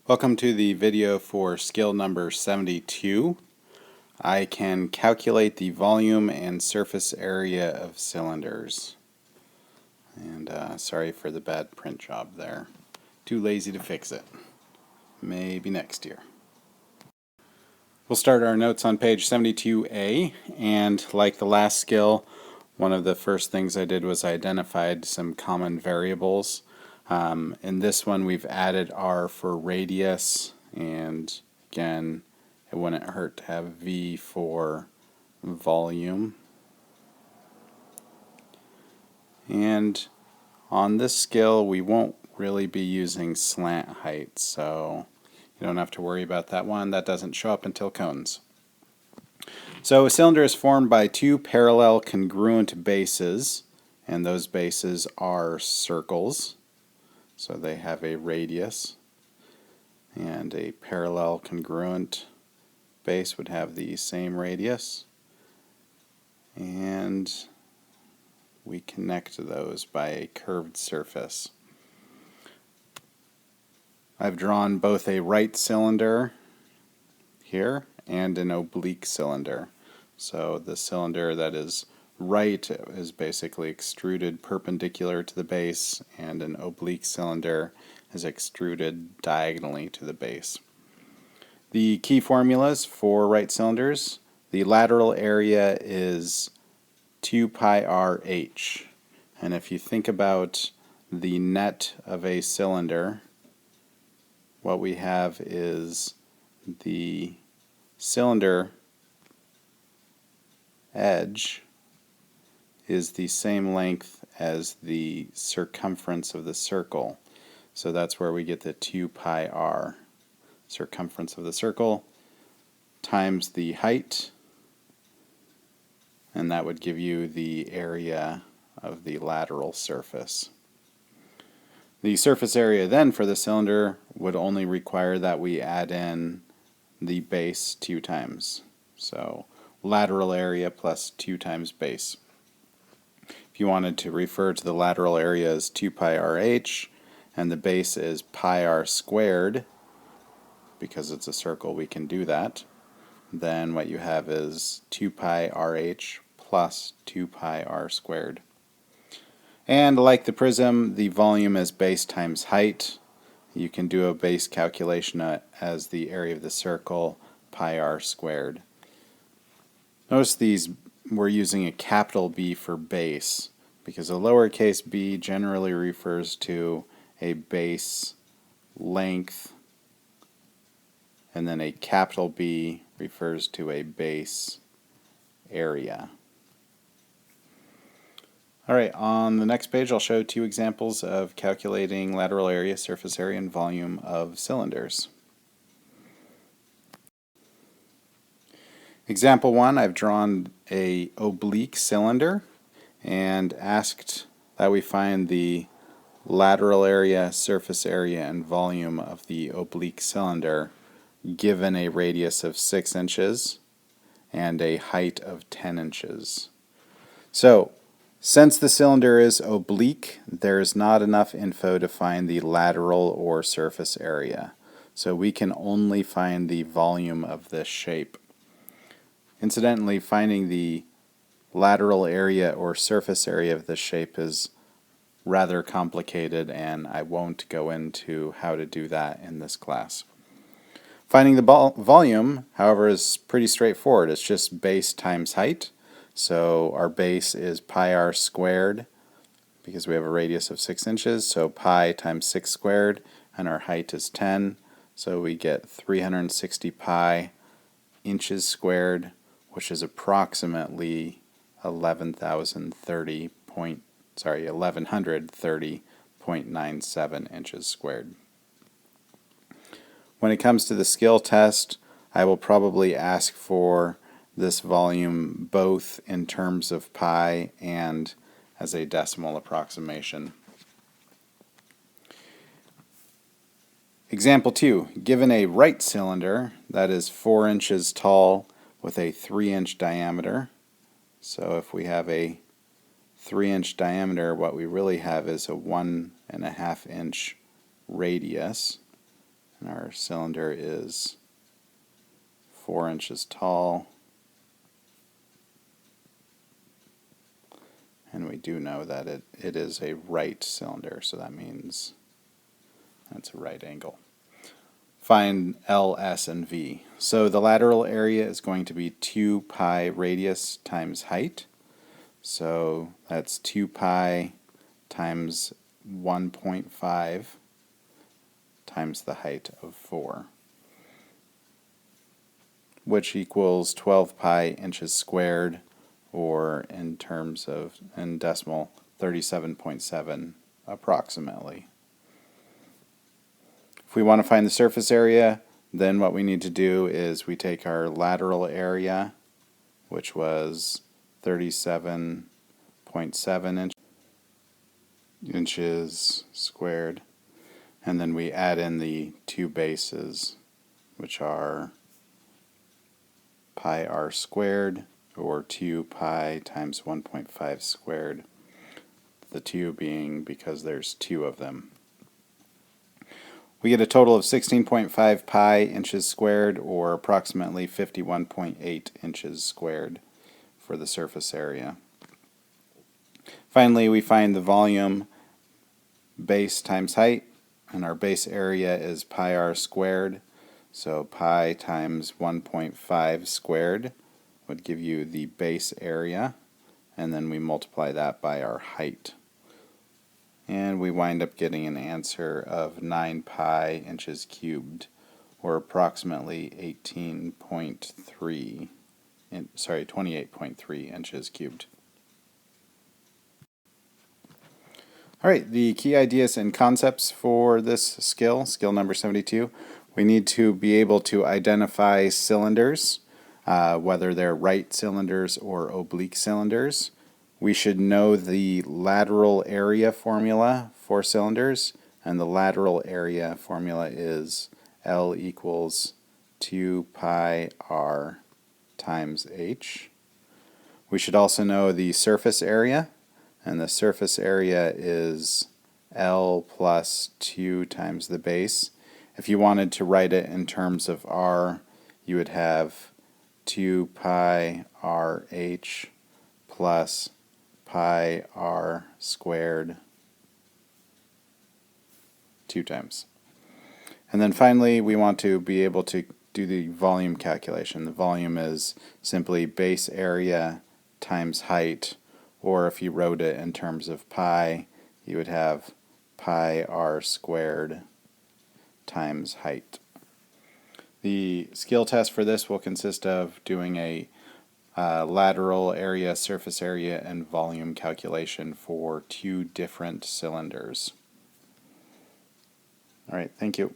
Welcome to the video for skill number 72. I can calculate the volume and surface area of cylinders. And sorry for the bad print job there. Too lazy to fix it. Maybe next year. We'll start our notes on page 72A, and like the last skill, one of the first things I did was I identified some common variables. In this one we've added R for radius, and again it wouldn't hurt to have V for volume. And on this skill we won't really be using slant height, so you don't have to worry about that one. That doesn't show up until cones. So a cylinder is formed by two parallel congruent bases, and those bases are circles. So they have a radius, and a parallel congruent base would have the same radius, and we connect those by a curved surface. I've drawn both a right cylinder here and an oblique cylinder. So the cylinder that is right is basically extruded perpendicular to the base, and an oblique cylinder is extruded diagonally to the base. The key formulas for right cylinders: the lateral area is 2 pi RH, and if you think about the net of a cylinder, what we have is the cylinder edge is the same length as the circumference of the circle. So that's where we get the 2 pi r. Circumference of the circle times the height, and that would give you the area of the lateral surface. The surface area then for the cylinder would only require that we add in the base 2 times. So lateral area plus 2 times base. If you wanted to refer to the lateral area as 2 pi RH and the base is pi r squared, because it's a circle we can do that, then what you have is 2 pi RH plus 2 pi r squared. And like the prism, the volume is base times height. You can do a base calculation as the area of the circle, pi r squared. Notice these, we're using a capital B for base, because a lowercase b generally refers to a base length, and then a capital B refers to a base area. Alright, on the next page I'll show 2 examples of calculating lateral area, surface area, and volume of cylinders. Example 1, I've drawn a oblique cylinder and asked that we find the lateral area, surface area, and volume of the oblique cylinder given a radius of 6 inches and a height of 10 inches. So, since the cylinder is oblique, there's not enough info to find the lateral or surface area. So we can only find the volume of this shape. Incidentally, finding the lateral area or surface area of this shape is rather complicated, and I won't go into how to do that in this class. Finding the volume, however, is pretty straightforward. It's just base times height. So our base is pi r squared because we have a radius of 6 inches, so pi times 6 squared, and our height is 10, so we get 360 pi inches squared, which is approximately 1130.97 inches squared. When it comes to the skill test, I will probably ask for this volume both in terms of pi and as a decimal approximation. Example 2. Given a right cylinder that is 4 inches tall with a 3-inch diameter, so if we have a 3-inch diameter, what we really have is a 1.5-inch radius. And Our cylinder is 4 inches tall. And we do know that it is a right cylinder, so that means that's a right angle. Find L, S, and V. So the lateral area is going to be 2 pi radius times height. So that's 2 pi times 1.5 times the height of 4, which equals 12 pi inches squared, or in decimal, 37.7 approximately. If we want to find the surface area, then what we need to do is we take our lateral area, which was 37.7 inches squared, and then we add in the two bases, which are pi r squared, or 2 pi times 1.5 squared, the 2 being because there's 2 of them. We get a total of 16.5 pi inches squared, or approximately 51.8 inches squared for the surface area. Finally, we find the volume, base times height, and our base area is pi r squared, so pi times 1.5 squared would give you the base area, and then we multiply that by our height. And we wind up getting an answer of 9 pi inches cubed, or approximately 28.3 inches cubed. Alright, the key ideas and concepts for this skill number 72. We need to be able to identify cylinders, whether they're right cylinders or oblique cylinders. We should know the lateral area formula for cylinders, and the lateral area formula is L equals 2 pi r times h. We should also know the surface area, and the surface area is L plus 2 times the base. If you wanted to write it in terms of r, you would have 2 pi rh plus pi r squared 2 times. And then finally, we want to be able to do the volume calculation. The volume is simply base area times height, or if you wrote it in terms of pi, you would have pi r squared times height. The skill test for this will consist of doing a lateral area, surface area, and volume calculation for 2 different cylinders. Alright, thank you.